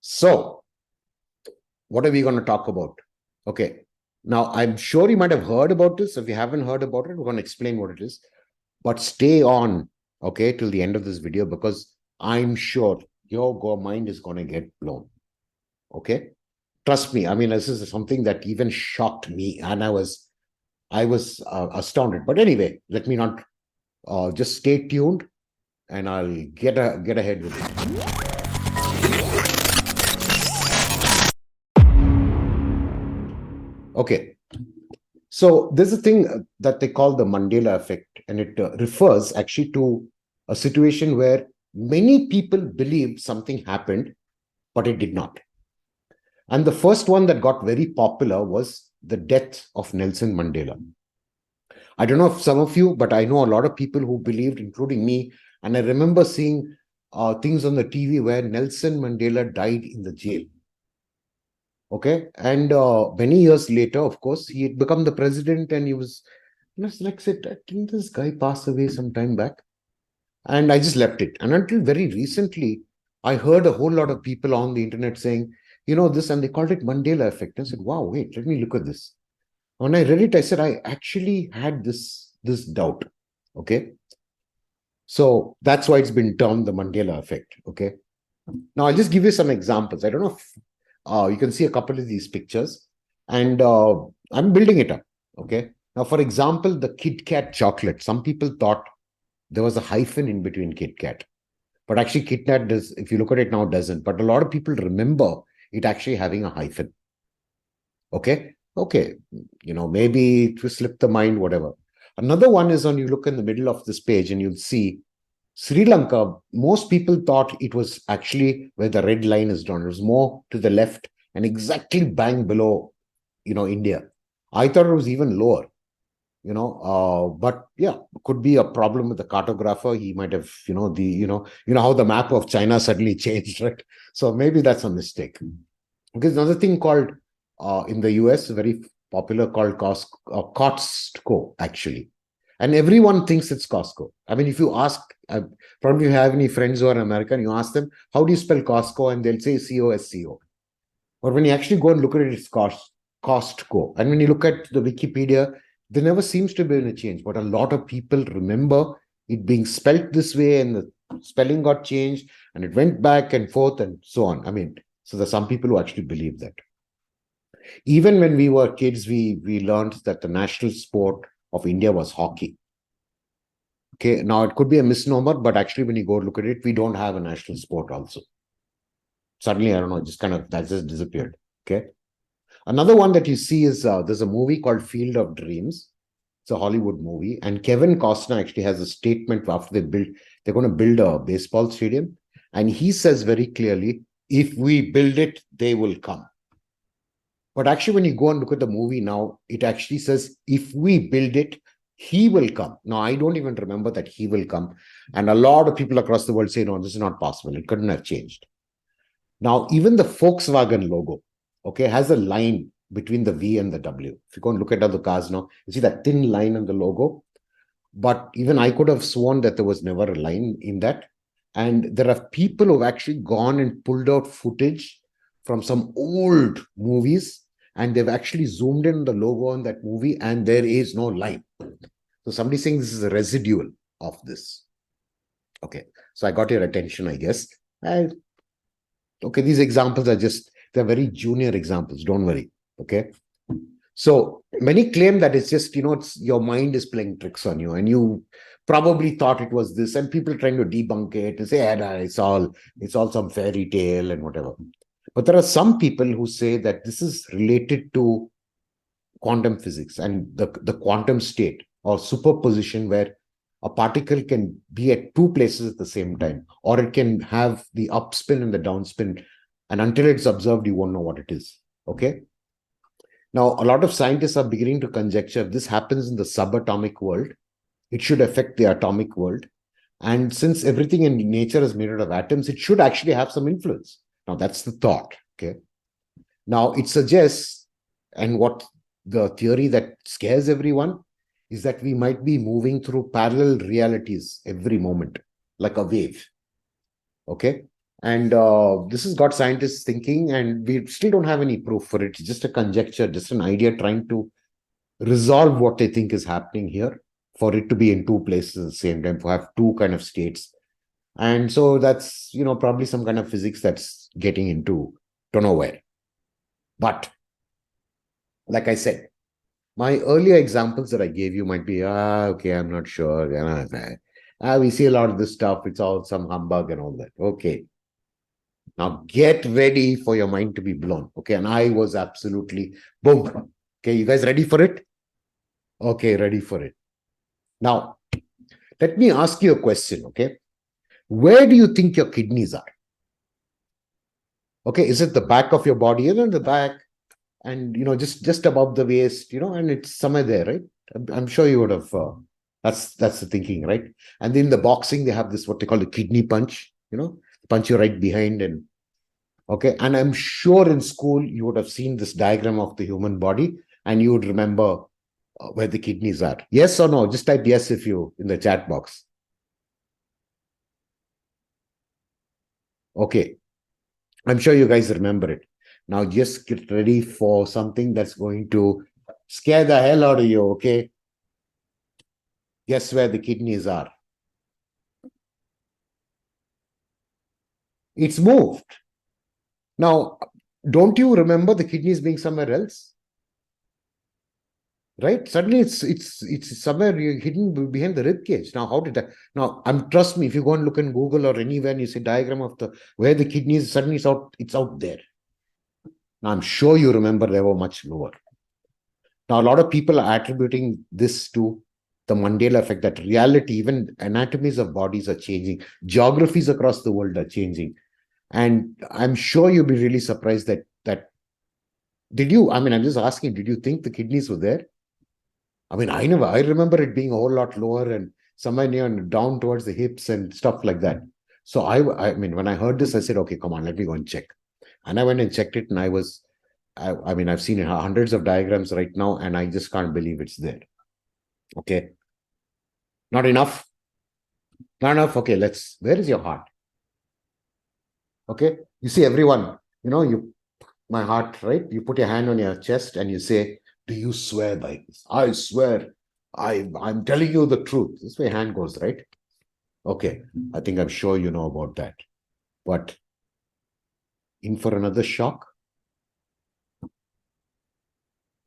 So, what are we going to talk about? Okay. Now, I'm sure you might have heard about this. If you haven't heard about it, we're going to explain what it is. But stay on, okay, till the end of this video, because I'm sure your mind is going to get blown. Okay. Trust me. I mean, this is something that even shocked me, and I was astounded. But anyway, let me not just stay tuned, and I'll get ahead with it. Okay. So there's a thing that they call the Mandela Effect, and it refers actually to a situation where many people believe something happened, but it did not. And the first one that got very popular was the death of Nelson Mandela. I don't know if some of you, but I know a lot of people who believed, including me. And I remember seeing things on the TV where Nelson Mandela died in the jail. Okay. And many years later, of course, he had become the president, and he was, like I said, didn't this guy pass away some time back? And I just left it. And until very recently, I heard a whole lot of people on the internet saying, this, and they called it Mandela Effect. And I said, wow, wait, let me look at this. When I read it, I said, I actually had this doubt. Okay. So that's why it's been termed the Mandela Effect. Okay. Now, I'll just give you some examples. I don't know if you can see a couple of these pictures, and I'm building it up. Okay. Now, for example, the Kit Kat chocolate. Some people thought there was a hyphen in between Kit Kat, but actually Kit Kat does, if you look at it now, doesn't. But a lot of people remember it actually having a hyphen. Okay. Okay. Maybe it will slip the mind, whatever. Another one is on, you look in the middle of this page and you'll see Sri Lanka. Most people thought it was actually where the red line is drawn. It was more to the left and exactly bang below, India. I thought it was even lower, but yeah, could be a problem with the cartographer. He might have, how the map of China suddenly changed, right? So maybe that's a mistake. Because another thing called in the US, very popular, called Costco, actually. And everyone thinks it's Costco. I mean, if you ask, probably you have any friends who are American, you ask them, how do you spell Costco? And they'll say Costco. But when you actually go and look at it, it's Costco. And when you look at the Wikipedia, there never seems to be any change. But a lot of people remember it being spelt this way, and the spelling got changed, and it went back and forth and so on. I mean, so there's some people who actually believe that. Even when we were kids, we learned that the national sport of India was hockey. Okay, now it could be a misnomer, but actually when you go look at it, we don't have a national sport also. Suddenly, I don't know, that just disappeared. Okay. Another one that you see is there's a movie called Field of Dreams. It's a Hollywood movie. And Kevin Costner actually has a statement after they're going to build a baseball stadium. And he says very clearly, if we build it, they will come. But actually, when you go and look at the movie now, it actually says, if we build it, he will come. Now, I don't even remember that he will come. And a lot of people across the world say, no, this is not possible. It couldn't have changed. Now, even the Volkswagen logo, okay, has a line between the V and the W. If you go and look at other cars now, you see that thin line on the logo. But even I could have sworn that there was never a line in that. And there are people who have actually gone and pulled out footage from some old movies, and they've actually zoomed in the logo on that movie, and there is no line. So somebody's saying this is a residual of this. Okay, so I got your attention, I guess. Okay, these examples are they're very junior examples. Don't worry. Okay. So many claim that it's just, it's your mind is playing tricks on you, and you probably thought it was this, and people trying to debunk it and say, it's all some fairy tale and whatever. But there are some people who say that this is related to quantum physics and the quantum state or superposition, where a particle can be at two places at the same time, or it can have the upspin and the downspin. And until it's observed, you won't know what it is. Okay. Now, a lot of scientists are beginning to conjecture if this happens in the subatomic world, it should affect the atomic world. And since everything in nature is made out of atoms, it should actually have some influence. Now, that's the thought. Okay. Now, it suggests, and what the theory that scares everyone is that we might be moving through parallel realities every moment, like a wave. Okay. And this has got scientists thinking, and we still don't have any proof for it. It's just a conjecture, just an idea trying to resolve what they think is happening here, for it to be in two places at the same time, to have two kind of states. And so that's, probably some kind of physics that's getting into don't know where. But like I said, my earlier examples that I gave you might be, okay, I'm not sure. We see a lot of this stuff. It's all some humbug and all that. Okay. Now get ready for your mind to be blown. Okay. And I was absolutely boom. Okay. You guys ready for it? Okay. Ready for it. Now, let me ask you a question. Okay. Where do you think your kidneys are? Okay. Is it the back of your body? The back, and just above the waist, and it's somewhere there, right? I'm sure you would have. That's the thinking, right? And in the boxing, they have this what they call the kidney punch. Punch you right behind, and okay. And I'm sure in school you would have seen this diagram of the human body, and you would remember where the kidneys are. Yes or no? Just type yes if you in the chat box. Okay, I'm sure you guys remember it. Now just get ready for something that's going to scare the hell out of you, okay? Guess where the kidneys are? It's moved. Now, don't you remember the kidneys being somewhere else? Right? Suddenly it's somewhere hidden behind the rib cage. Now, how did that? Now, trust me, if you go and look in Google or anywhere and you see diagram of where the kidneys, suddenly it's out there. Now, I'm sure you remember they were much lower. Now, a lot of people are attributing this to the Mandela effect, that reality, even anatomies of bodies are changing, geographies across the world are changing. And I'm sure you'll be really surprised that I'm just asking, did you think the kidneys were there? I remember it being a whole lot lower and somewhere near down towards the hips and stuff like that. So when I heard this, I said, okay, come on, let me go and check. And I went and checked it, and I've seen hundreds of diagrams right now, and I just can't believe it's there. Okay. Not enough? Not enough? Okay, where is your heart? Okay. You see, everyone, my heart, right? You put your hand on your chest and you say, do you swear by this? I swear. I'm telling you the truth. This way hand goes, right? Okay. I think I'm sure you know about that. But in for another shock?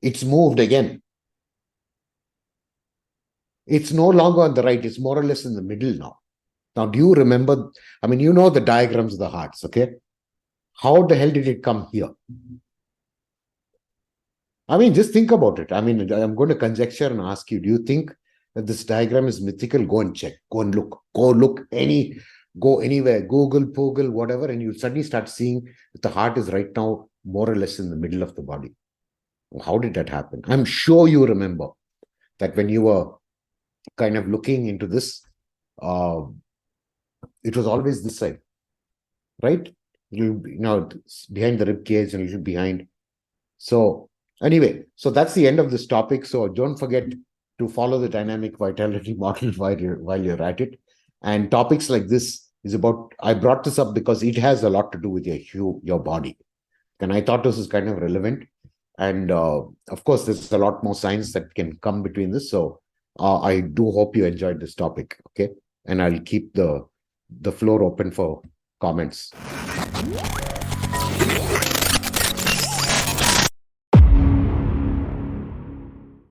It's moved again. It's no longer on the right. It's more or less in the middle now. Now, do you remember? The diagrams of the hearts, okay? How the hell did it come here? Just think about it. I'm going to conjecture and ask you, do you think that this diagram is mythical? Go and check. Go and look. Go anywhere. Google, whatever, and you'll suddenly start seeing that the heart is right now more or less in the middle of the body. How did that happen? I'm sure you remember that when you were kind of looking into this, it was always this side, right? Behind the rib cage and a little behind. So anyway, so that's the end of this topic. So don't forget to follow the dynamic vitality model while you're at it. And topics like this is about, I brought this up because it has a lot to do with your body. And I thought this is kind of relevant. And of course, there's a lot more science that can come between this. So I do hope you enjoyed this topic. Okay. And I'll keep the floor open for comments.